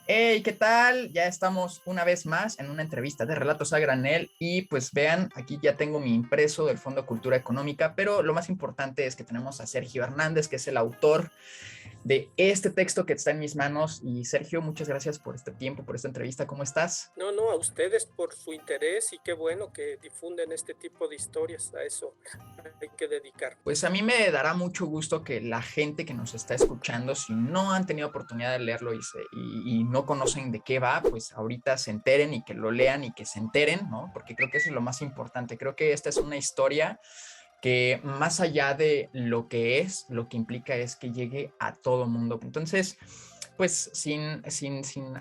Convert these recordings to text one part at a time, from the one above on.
Hey, ¿qué tal? Ya estamos una vez más en una entrevista de Relatos a Granel y pues vean, aquí ya tengo mi impreso del Fondo de Cultura Económica, pero lo más importante es que tenemos a Sergio Hernández, que es el autor de este texto que está en mis manos. Y Sergio, muchas gracias por este tiempo, por esta entrevista. ¿Cómo estás? No, a ustedes por su interés y qué bueno que difunden este tipo de historias. A eso hay que dedicar. Pues a mí me dará mucho gusto que la gente que nos está escuchando, si no han tenido oportunidad de leerlo y no conocen de qué va, pues ahorita se enteren y que lo lean y que se enteren, ¿no? Porque creo que eso es lo más importante. Creo que esta es una historia que más allá de lo que es, lo que implica es que llegue a todo mundo. Entonces, pues sin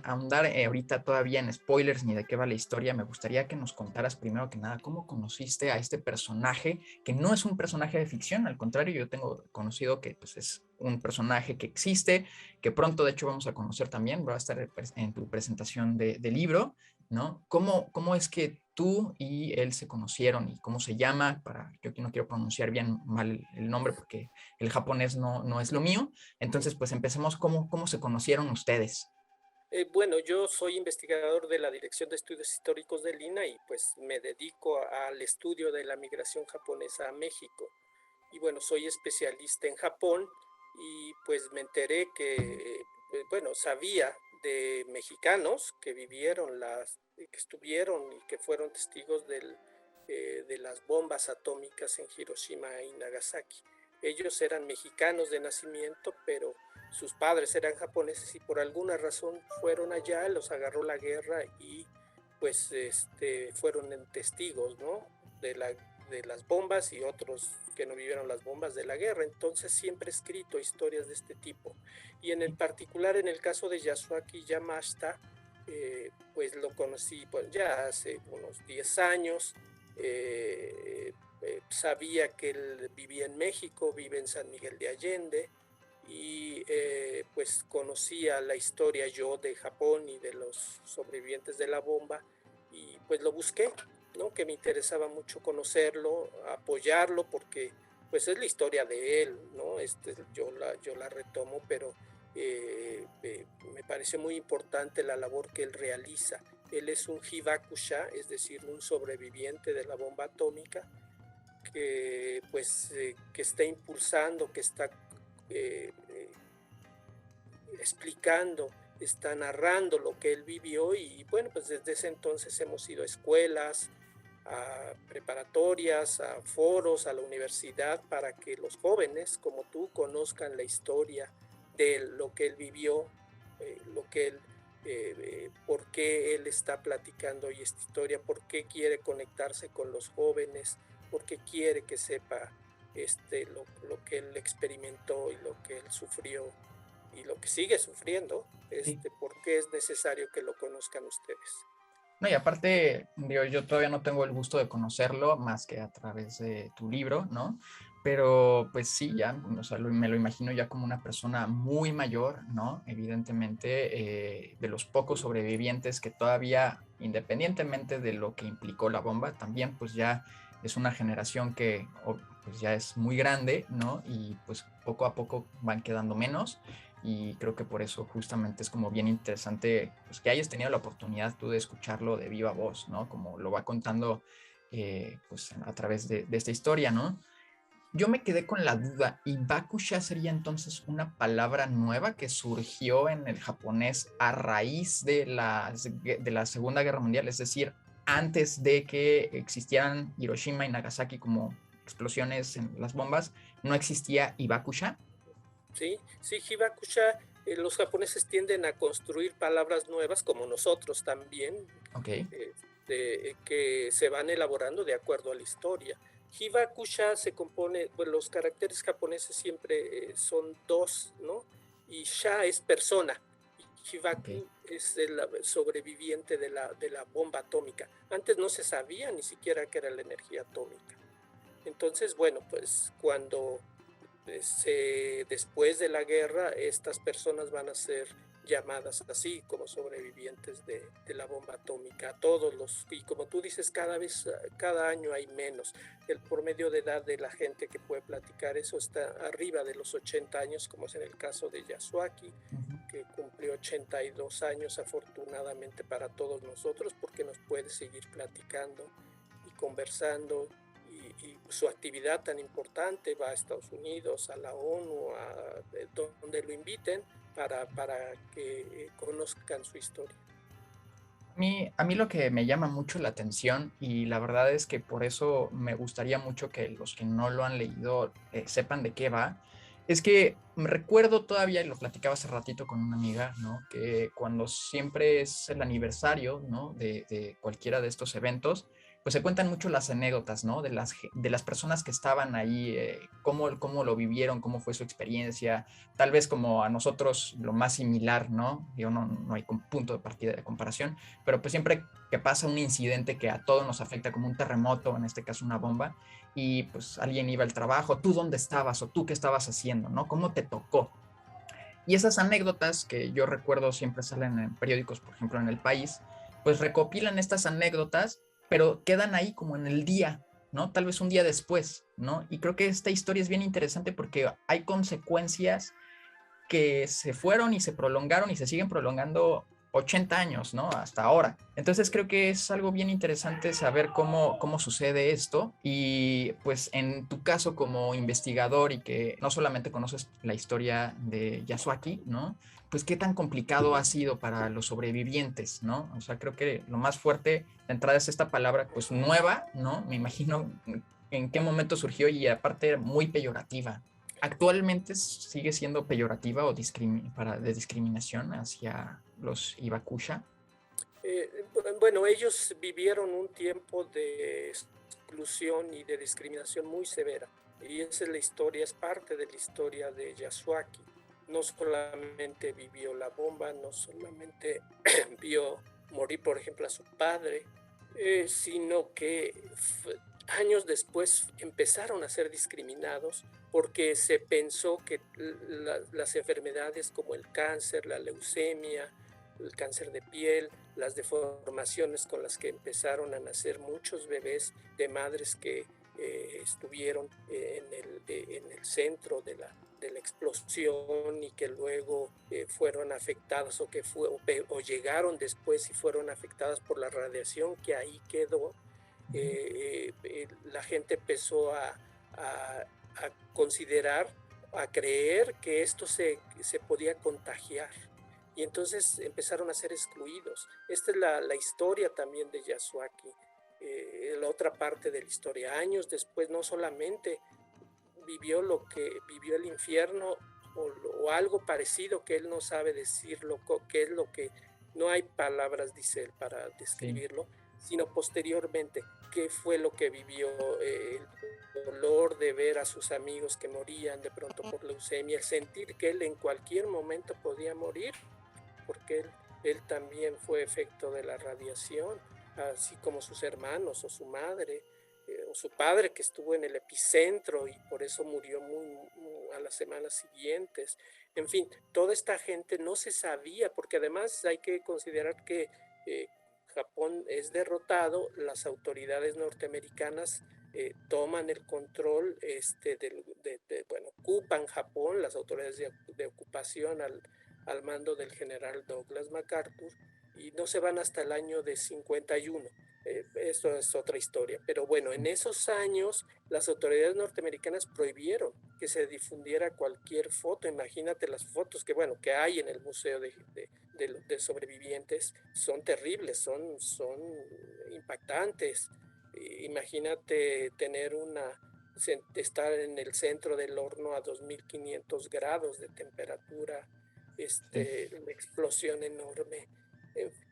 ahondar ahorita todavía en spoilers ni de qué va la historia, me gustaría que nos contaras primero que nada cómo conociste a este personaje, que no es un personaje de ficción, al contrario, yo tengo conocido que pues, es un personaje que existe, que pronto de hecho vamos a conocer también, va a estar en tu presentación de libro, ¿no? ¿Cómo es que tú y él se conocieron y cómo se llama? Yo aquí no quiero pronunciar bien mal el nombre porque el japonés no es lo mío. Entonces, pues empecemos cómo se conocieron ustedes. Bueno, yo soy investigador de la Dirección de Estudios Históricos del INAH y pues me dedico al estudio de la migración japonesa a México. Y bueno, soy especialista en Japón y pues me enteré que, bueno, sabía de mexicanos que vivieron que estuvieron y que fueron testigos de las bombas atómicas en Hiroshima y Nagasaki. Ellos eran mexicanos de nacimiento, pero sus padres eran japoneses y por alguna razón fueron allá, los agarró la guerra y pues fueron testigos, ¿no? de las bombas y otros que no vivieron las bombas de la guerra. Entonces siempre he escrito historias de este tipo. Y en el particular, en el caso de Yasuaki Yamashita, pues lo conocí pues, ya hace unos 10 años. Sabía que él vivía en México, vive en San Miguel de Allende, y pues conocía la historia yo de Japón y de los sobrevivientes de la bomba, y pues lo busqué, ¿no? Que me interesaba mucho conocerlo, apoyarlo, porque pues es la historia de él, ¿no? Yo la retomo, pero me pareció muy importante la labor que él realiza. Él es un hibakusha, es decir, un sobreviviente de la bomba atómica, que pues que está impulsando, que está eh, eh, explicando, está narrando lo que él vivió. Y bueno, pues desde ese entonces hemos ido a escuelas, a preparatorias, a foros, a la universidad, para que los jóvenes como tú conozcan la historia de lo que él vivió, lo que él, por qué él está platicando hoy esta historia, por qué quiere conectarse con los jóvenes, por qué quiere que sepa lo que él experimentó y lo que él sufrió y lo que sigue sufriendo. Sí. ¿Por qué es necesario que lo conozcan ustedes? No, y aparte, digo, yo todavía no tengo el gusto de conocerlo más que a través de tu libro, ¿no? Pero pues sí, ya, o sea, me lo imagino ya como una persona muy mayor, ¿no? Evidentemente, de los pocos sobrevivientes que todavía, independientemente de lo que implicó la bomba, también pues ya es una generación que pues ya es muy grande, ¿no? Y pues poco a poco van quedando menos y creo que por eso justamente es como bien interesante pues, que hayas tenido la oportunidad tú de escucharlo de viva voz, ¿no? Como lo va contando pues a través de esta historia, ¿no? Yo me quedé con la duda, ¿y Bakusha sería entonces una palabra nueva que surgió en el japonés a raíz de la Segunda Guerra Mundial? Es decir, antes de que existieran Hiroshima y Nagasaki como explosiones en las bombas, ¿no existía Ibakusha? Sí, sí, Hibakusha, los japoneses tienden a construir palabras nuevas, como nosotros también, Ok, que se van elaborando de acuerdo a la historia. Hibakusha se compone, bueno, los caracteres japoneses siempre son dos, ¿no? Y sha es persona. ok. Hibaku es el sobreviviente de la bomba atómica. Antes no se sabía ni siquiera qué era la energía atómica. Entonces, bueno, pues cuando después de la guerra estas personas van a ser llamadas así como sobrevivientes de la bomba atómica, a todos los, y como tú dices, cada año hay menos. El promedio de edad de la gente que puede platicar eso está arriba de los 80 años, como es en el caso de Yasuaki, que cumplió 82 años afortunadamente para todos nosotros, porque nos puede seguir platicando y conversando, y su actividad tan importante va a Estados Unidos, a la ONU, a donde lo inviten para que conozcan su historia. A mí lo que me llama mucho la atención, y la verdad es que por eso me gustaría mucho que los que no lo han leído sepan de qué va, es que me recuerdo todavía, y lo platicaba hace ratito con una amiga, ¿no? Que cuando siempre es el aniversario, ¿no? De cualquiera de estos eventos, pues se cuentan mucho las anécdotas, ¿no? De las personas que estaban ahí, cómo lo vivieron, cómo fue su experiencia, tal vez como a nosotros lo más similar, ¿no? Yo no hay punto de partida de comparación, pero pues siempre que pasa un incidente que a todos nos afecta, como un terremoto, en este caso una bomba, y pues alguien iba al trabajo, ¿tú dónde estabas o tú qué estabas haciendo, ¿no? ¿Cómo te tocó? Y esas anécdotas que yo recuerdo siempre salen en periódicos, por ejemplo en El País, pues recopilan estas anécdotas, pero quedan ahí como en el día, ¿no? Tal vez un día después, ¿no? Y creo que esta historia es bien interesante porque hay consecuencias que se fueron y se prolongaron y se siguen prolongando 80 años, ¿no? Hasta ahora. Entonces creo que es algo bien interesante saber cómo sucede esto y pues en tu caso como investigador y que no solamente conoces la historia de Yasuaki, ¿no? Pues qué tan complicado ha sido para los sobrevivientes, ¿no? O sea, creo que lo más fuerte de entrada es esta palabra pues nueva, ¿no? Me imagino en qué momento surgió y aparte muy peyorativa. Actualmente sigue siendo peyorativa o de discriminación hacia los Ibakusha. Bueno, ellos vivieron un tiempo de exclusión y de discriminación muy severa. Y esa es la historia, es parte de la historia de Yasuaki. No solamente vivió la bomba, no solamente vio morir, por ejemplo, a su padre, sino que años después empezaron a ser discriminados porque se pensó que las enfermedades como el cáncer, la leucemia, el cáncer de piel, las deformaciones con las que empezaron a nacer muchos bebés de madres que estuvieron en el centro de la explosión y que luego fueron afectadas o llegaron después y fueron afectadas por la radiación que ahí quedó. La gente empezó a considerar, a creer que esto se podía contagiar. Y entonces empezaron a ser excluidos. Esta es la historia también de Yasuaki. La otra parte de la historia. Años después, no solamente vivió lo que vivió el infierno o algo parecido que él no sabe decirlo, que es lo que no hay palabras, dice él, para describirlo, sí, sino posteriormente, qué fue lo que vivió, el dolor de ver a sus amigos que morían de pronto por leucemia, el sentir que él en cualquier momento podía morir, porque él también fue efecto de la radiación, así como sus hermanos o su madre o su padre, que estuvo en el epicentro y por eso murió a las semanas siguientes. En fin, toda esta gente no se sabía, porque además hay que considerar que Japón es derrotado, las autoridades norteamericanas toman el control, bueno, ocupan Japón, las autoridades de ocupación al mando del general Douglas MacArthur, y no se van hasta el año de 51. Eso es otra historia. Pero bueno, en esos años las autoridades norteamericanas prohibieron que se difundiera cualquier foto. Imagínate las fotos que hay en el Museo de Sobrevivientes. Son terribles, son impactantes. Imagínate estar en el centro del horno a 2500 grados de temperatura, la explosión enorme,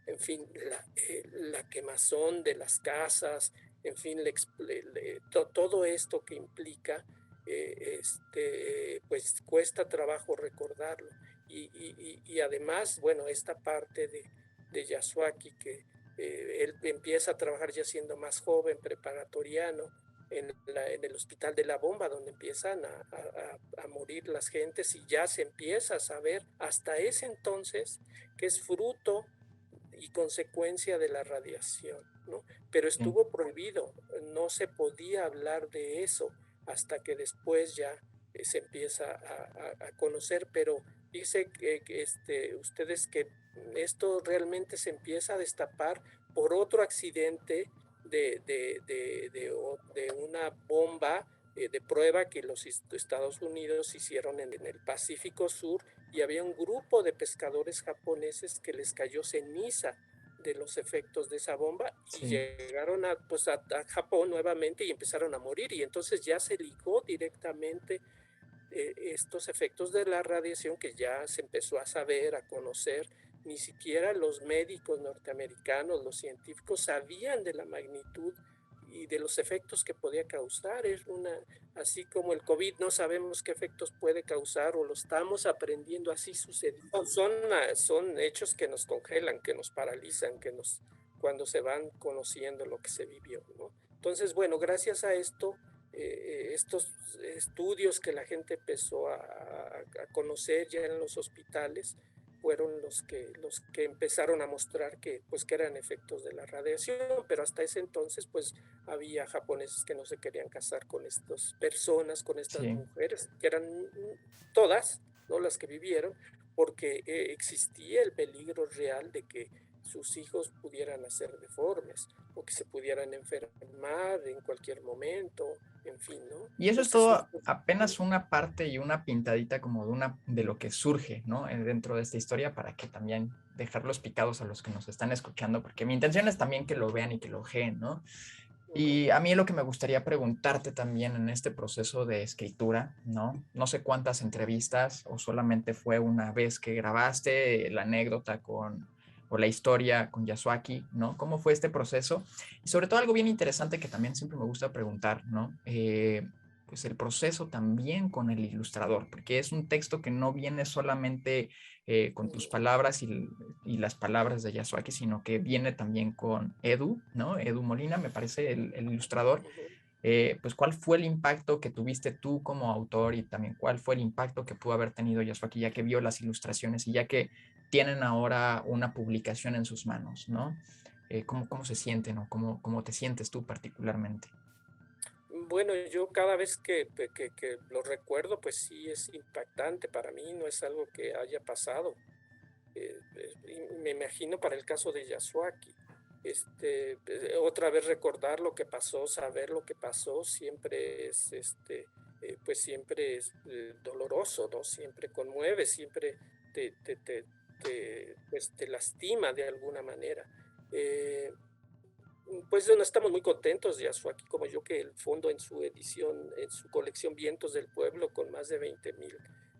en fin, la quemazón de las casas, en fin, todo esto que implica, pues cuesta trabajo recordarlo. Y además, bueno, esta parte de Yasuaki, que él empieza a trabajar ya siendo más joven, preparatoriano, en el hospital de la bomba, donde empiezan a morir las gentes y ya se empieza a saber hasta ese entonces que es fruto y consecuencia de la radiación, ¿no? Pero Sí, estuvo prohibido, no se podía hablar de eso hasta que después ya se empieza a conocer, pero dice ustedes que esto realmente se empieza a destapar por otro accidente de una bomba de prueba que los Estados Unidos hicieron en el Pacífico Sur, y había un grupo de pescadores japoneses que les cayó ceniza de los efectos de esa bomba y sí, llegaron a Japón nuevamente y empezaron a morir, y entonces ya se ligó directamente estos efectos de la radiación que ya se empezó a saber, a conocer. Ni siquiera los médicos norteamericanos, los científicos sabían de la magnitud y de los efectos que podía causar. Es así como el COVID no sabemos qué efectos puede causar o lo estamos aprendiendo, así sucedió. Son hechos que nos congelan, que nos paralizan, cuando se van conociendo lo que se vivió, ¿no? Entonces, bueno, gracias a esto, estos estudios que la gente empezó a conocer ya en los hospitales fueron los que empezaron a mostrar pues, que eran efectos de la radiación, pero hasta ese entonces pues había japoneses que no se querían casar con estas personas, con estas sí. mujeres, que eran todas, ¿no? Las que vivieron, porque existía el peligro real de que sus hijos pudieran nacer deformes o que se pudieran enfermar en cualquier momento, en fin, ¿no? Y eso es Entonces, todo apenas una parte y una pintadita como de lo que surge, ¿no? Dentro de esta historia para que también dejarlos picados a los que nos están escuchando, porque mi intención es también que lo vean y que lo ojeen, ¿no? Y a mí lo que me gustaría preguntarte también en este proceso de escritura, ¿no? No sé cuántas entrevistas o solamente fue una vez que grabaste la anécdota o la historia con Yasuaki, ¿no? ¿Cómo fue este proceso? Y sobre todo algo bien interesante que también siempre me gusta preguntar, ¿no? Pues el proceso también con el ilustrador, porque es un texto que no viene solamente con tus palabras y las palabras de Yasuaki, sino que viene también con Edu, ¿no? Edu Molina, me parece el ilustrador. Pues cuál fue el impacto que tuviste tú como autor y también cuál fue el impacto que pudo haber tenido Yasuaki ya que vio las ilustraciones y ya que tienen ahora una publicación en sus manos, ¿no? ¿Cómo se sienten o cómo te sientes tú particularmente? Bueno, yo cada vez que lo recuerdo, pues sí es impactante para mí, no es algo que haya pasado. Y me imagino para el caso de Yasuaki. Otra vez recordar lo que pasó, saber lo que pasó, siempre es, pues siempre es doloroso, ¿no? Siempre conmueve, siempre te, te, te, pues te lastima de alguna manera. Eh, pues bueno, estamos muy contentos de Yasuaki como yo que el fondo en su edición, en su colección Vientos del Pueblo, con más de 20,000,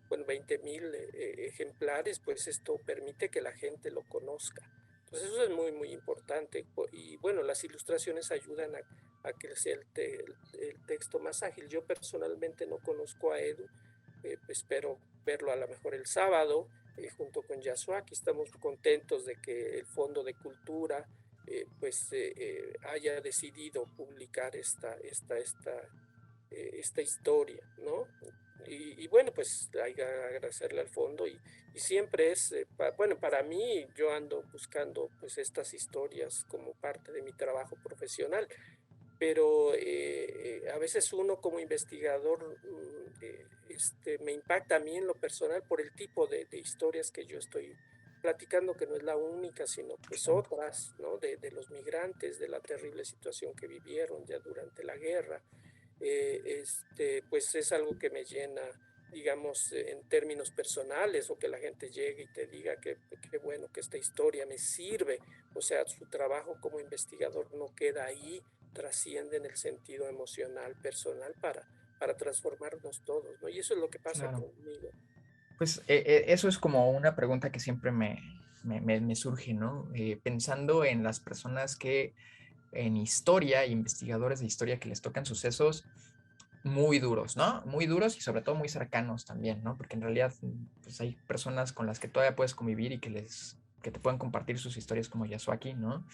bueno, 20,000 ejemplares, pues esto permite que la gente lo conozca. Entonces eso es muy, muy importante. Y bueno, las ilustraciones ayudan a que sea el texto más ágil. Yo personalmente no conozco a Edu, espero verlo a lo mejor el sábado, junto con Yasuaki. Estamos contentos de que el Fondo de Cultura haya decidido publicar esta historia, ¿no? Y bueno, pues hay que agradecerle al fondo y siempre es, bueno, para mí yo ando buscando pues estas historias como parte de mi trabajo profesional, pero a veces uno como investigador me impacta a mí en lo personal por el tipo de historias que yo estoy platicando, que no es la única, sino pues Claro. otras, ¿no? De los migrantes, de la terrible situación que vivieron ya durante la guerra. Pues es algo que me llena, digamos, en términos personales, o que la gente llegue y te diga que bueno, que esta historia me sirve. O sea, su trabajo como investigador no queda ahí, trasciende en el sentido emocional, personal, para transformarnos todos, ¿no? Y eso es lo que pasa Claro. conmigo. Pues eso es como una pregunta que siempre me surge, ¿no? Pensando en las personas que en historia, investigadores de historia que les tocan sucesos muy duros, ¿no? Muy duros y sobre todo muy cercanos también, ¿no? Porque en realidad pues hay personas con las que todavía puedes convivir y que te pueden compartir sus historias como Yasuaki, ¿no?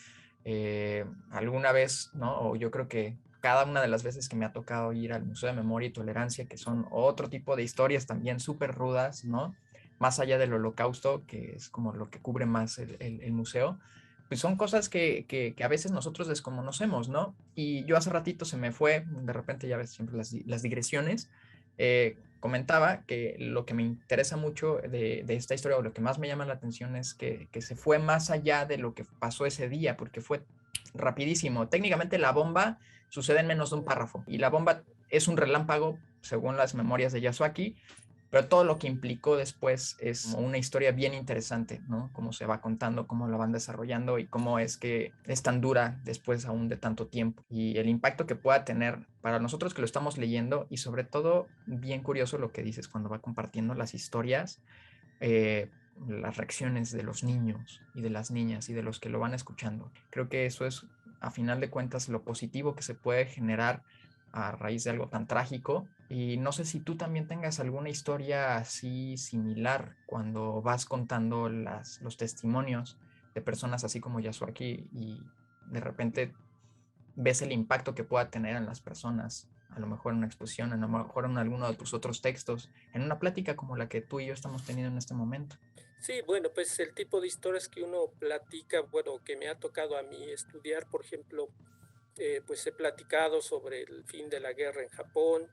Alguna vez, ¿no? O yo creo que cada una de las veces que me ha tocado ir al Museo de Memoria y Tolerancia, que son otro tipo de historias también súper rudas, ¿no? Más allá del Holocausto, que es como lo que cubre más el museo, pues son cosas que a veces nosotros desconocemos, ¿no? Y yo hace ratito se me fue, de repente ya ves siempre las digresiones, comentaba que lo que me interesa mucho de esta historia, o lo que más me llama la atención, es que se fue más allá de lo que pasó ese día, porque fue rapidísimo. Técnicamente la bomba sucede en menos de un párrafo, y la bomba es un relámpago, según las memorias de Yasuaki, pero todo lo que implicó después es una historia bien interesante, ¿no? Cómo se va contando, cómo la van desarrollando y cómo es que es tan dura después aún de tanto tiempo, y el impacto que pueda tener para nosotros que lo estamos leyendo, y sobre todo bien curioso lo que dices cuando va compartiendo las historias, las reacciones de los niños y de las niñas y de los que lo van escuchando. Creo que eso es, a final de cuentas, lo positivo que se puede generar a raíz de algo tan trágico. Y no sé si tú también tengas alguna historia así similar cuando vas contando los testimonios de personas así como Yasuaki, y de repente ves el impacto que pueda tener en las personas, a lo mejor en una exposición, a lo mejor en alguno de tus otros textos, en una plática como la que tú y yo estamos teniendo en este momento. Sí, bueno, pues el tipo de historias que uno platica, bueno, que me ha tocado a mí estudiar, por ejemplo, pues he platicado sobre el fin de la guerra en Japón,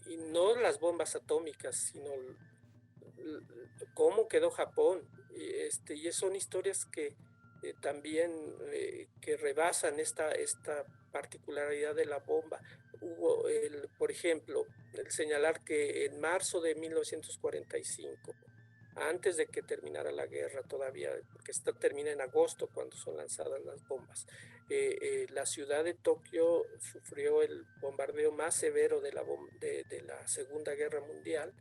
y no las bombas atómicas, sino cómo quedó Japón. Y son historias que también que rebasan esta particularidad de la bomba. Hubo, por ejemplo, el señalar que en marzo de 1945, antes de que terminara la guerra todavía, porque esta termina en agosto cuando son lanzadas las bombas, la ciudad de Tokio sufrió el bombardeo más severo de la Segunda Guerra Mundial,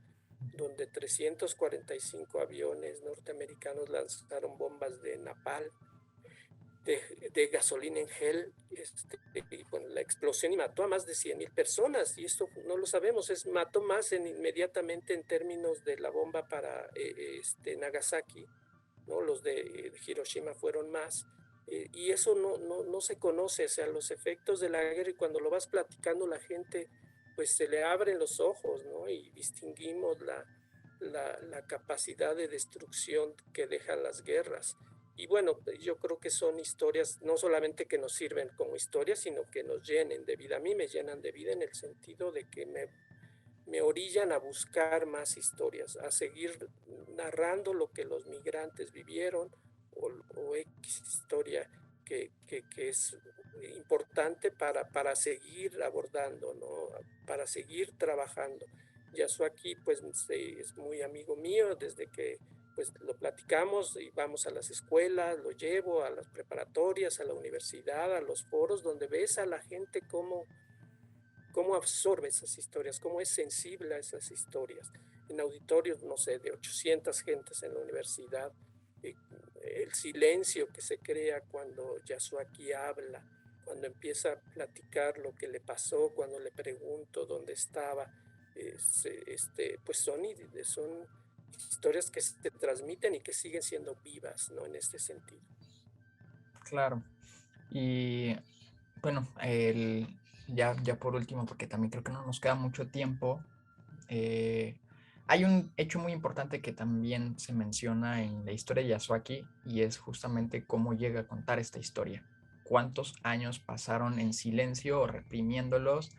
donde 345 aviones norteamericanos lanzaron bombas de napalm, de gasolina en gel, y bueno, la explosión y mató a más de 100,000 personas, y esto no lo sabemos, mató más inmediatamente en términos de la bomba para Nagasaki, ¿no? Los de Hiroshima fueron más, y eso no se conoce, o sea, los efectos de la guerra, y cuando lo vas platicando la gente, pues se le abren los ojos, ¿no? Y distinguimos la capacidad de destrucción que dejan las guerras. Y bueno, yo creo que son historias no solamente que nos sirven como historias, sino que nos llenen de vida. A mí me llenan de vida en el sentido de que me orillan a buscar más historias, a seguir narrando lo que los migrantes vivieron, o X historia que es importante para seguir abordando, ¿no? Para seguir trabajando. Yasuaki pues es muy amigo mío desde que pues lo platicamos y vamos a las escuelas, lo llevo a las preparatorias, a la universidad, a los foros, donde ves a la gente cómo absorbe esas historias, cómo es sensible a esas historias. En auditorios, no sé, de 800 gentes en la universidad, eh, el silencio que se crea cuando Yasuaki habla, cuando empieza a platicar lo que le pasó, cuando le pregunto dónde estaba, pues son historias que se transmiten y que siguen siendo vivas, ¿no? En este sentido. Claro. Y bueno, ya por último, porque también creo que no nos queda mucho tiempo, hay un hecho muy importante que también se menciona en la historia de Yasuaki, y es justamente cómo llega a contar esta historia. Cuántos años pasaron en silencio o reprimiéndolos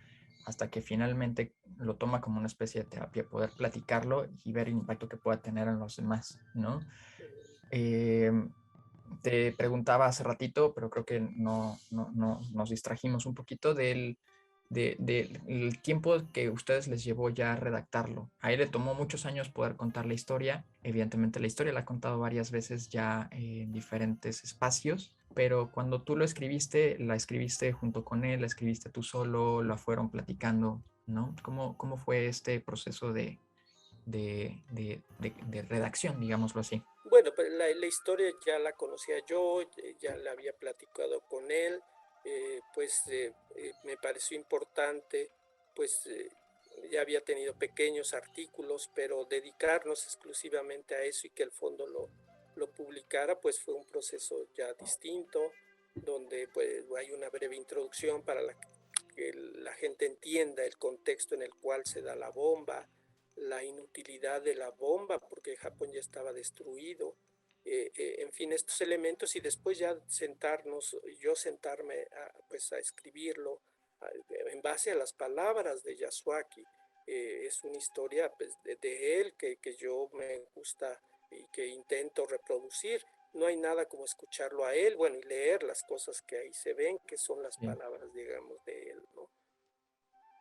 hasta que finalmente lo toma como una especie de terapia, poder platicarlo y ver el impacto que pueda tener en los demás, ¿no? Eh, Te preguntaba hace ratito, pero creo que no nos distrajimos un poquito del tiempo que a ustedes les llevó ya a redactarlo. A él le tomó muchos años poder contar la historia. Evidentemente la historia la ha contado varias veces ya en diferentes espacios, pero cuando tú lo escribiste, la escribiste junto con él, la escribiste tú solo, la fueron platicando, ¿no? ¿Cómo fue este proceso de redacción, digámoslo así? Bueno, pues la historia ya la conocía yo, ya la había platicado con él, me pareció importante, pues ya había tenido pequeños artículos, pero dedicarnos exclusivamente a eso y que el fondo lo publicara, pues fue un proceso ya distinto, donde pues hay una breve introducción para que la gente entienda el contexto en el cual se da la bomba, la inutilidad de la bomba, porque Japón ya estaba destruido, en fin, estos elementos, y después ya yo sentarme pues a escribirlo en base a las palabras de Yasuaki. Es una historia pues, de él que yo me gusta y que intento reproducir. No hay nada como escucharlo a él, bueno, y leer las cosas que ahí se ven, que son las Sí. palabras, digamos, de él, ¿no?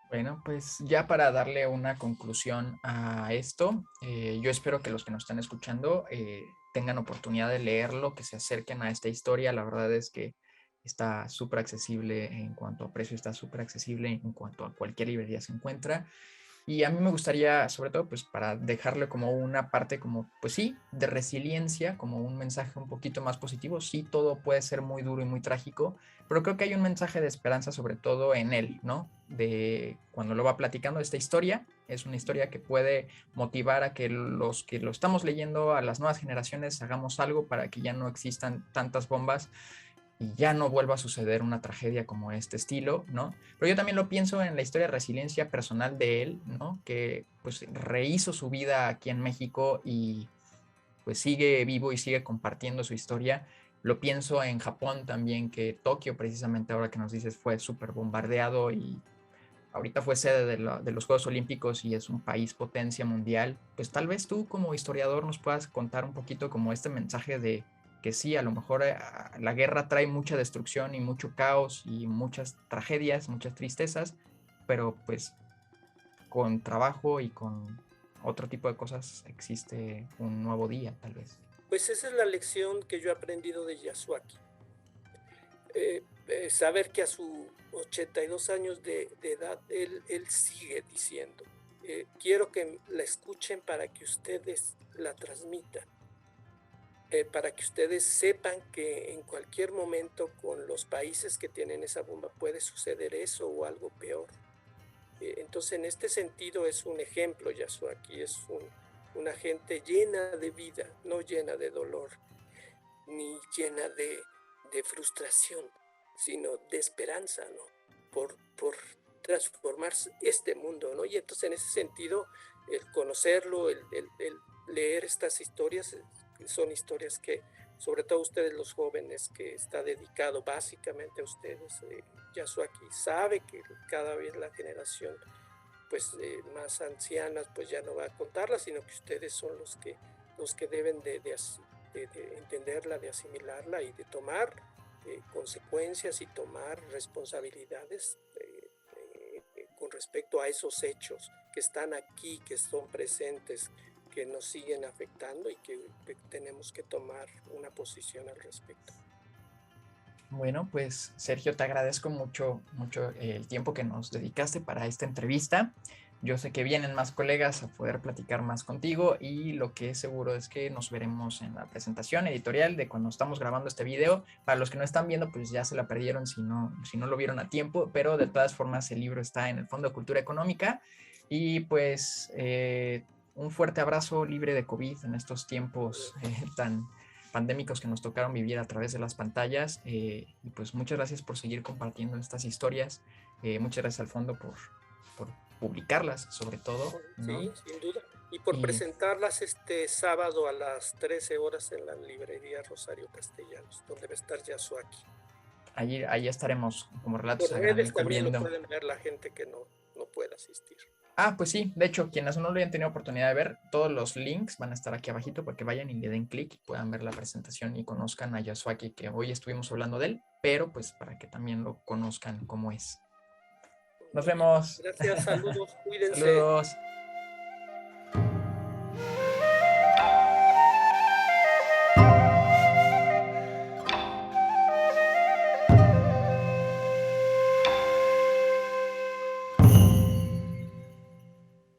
Bueno, pues ya para darle una conclusión a esto, yo espero que los que nos están escuchando tengan oportunidad de leerlo, que se acerquen a esta historia. La verdad es que está súper accesible en cuanto a precio, está súper accesible en cuanto a cualquier librería se encuentra. Y a mí me gustaría, sobre todo, pues para dejarle como una parte como, pues sí, de resiliencia, como un mensaje un poquito más positivo. Sí, todo puede ser muy duro y muy trágico, pero creo que hay un mensaje de esperanza, sobre todo en él, ¿no? De cuando lo va platicando esta historia, es una historia que puede motivar a que los que lo estamos leyendo, a las nuevas generaciones, hagamos algo para que ya no existan tantas bombas y ya no vuelva a suceder una tragedia como este estilo, ¿no? Pero yo también lo pienso en la historia de resiliencia personal de él, ¿no? Que pues rehizo su vida aquí en México y pues sigue vivo y sigue compartiendo su historia. Lo pienso en Japón también, que Tokio, precisamente ahora que nos dices, fue súper bombardeado y ahorita fue sede de los Juegos Olímpicos y es un país potencia mundial. Pues tal vez tú como historiador nos puedas contar un poquito como este mensaje de que sí, a lo mejor la guerra trae mucha destrucción y mucho caos y muchas tragedias, muchas tristezas, pero pues con trabajo y con otro tipo de cosas existe un nuevo día, tal vez. Pues esa es la lección que yo he aprendido de Yasuaki. Saber que a sus 82 años de edad él sigue diciendo, quiero que la escuchen para que ustedes la transmitan, para que ustedes sepan que en cualquier momento con los países que tienen esa bomba puede suceder eso o algo peor. Entonces en este sentido es un ejemplo, Yasuaki, es una gente llena de vida, no llena de dolor, ni llena de frustración, sino de esperanza, ¿no? Por transformar este mundo, ¿no? Y entonces en ese sentido, el conocerlo, el leer estas historias, son historias que, sobre todo ustedes los jóvenes, que está dedicado básicamente a ustedes, Yasuaki sabe que cada vez la generación pues más ancianas pues ya no va a contarla, sino que ustedes son los que deben de entenderla, de asimilarla y de tomar consecuencias y tomar responsabilidades con respecto a esos hechos que están aquí, que son presentes, que nos siguen afectando y que tenemos que tomar una posición al respecto. Bueno, pues Sergio, te agradezco mucho, mucho el tiempo que nos dedicaste para esta entrevista. Yo sé que vienen más colegas a poder platicar más contigo y lo que es seguro es que nos veremos en la presentación editorial de cuando estamos grabando este video. Para los que no están viendo, pues ya se la perdieron si no lo vieron a tiempo, pero de todas formas el libro está en el Fondo de Cultura Económica y pues un fuerte abrazo libre de COVID en estos tiempos tan pandémicos que nos tocaron vivir a través de las pantallas. Y pues muchas gracias por seguir compartiendo estas historias. Muchas gracias al fondo por publicarlas, sobre todo, ¿no? Sí, sin duda. Y por presentarlas este sábado a las 13 horas en la librería Rosario Castellanos, donde va a estar Yasuaki. Ahí estaremos como Relatos Por a redes Granel también lo cubriendo. pueden ver la gente que no pueda asistir. Ah, pues sí, de hecho, quienes no lo hayan tenido oportunidad de ver, todos los links van a estar aquí abajito para que vayan y le den clic y puedan ver la presentación y conozcan a Yasuaki, que hoy estuvimos hablando de él, pero pues para que también lo conozcan como es. Nos vemos. Gracias, saludos, cuídense. Saludos.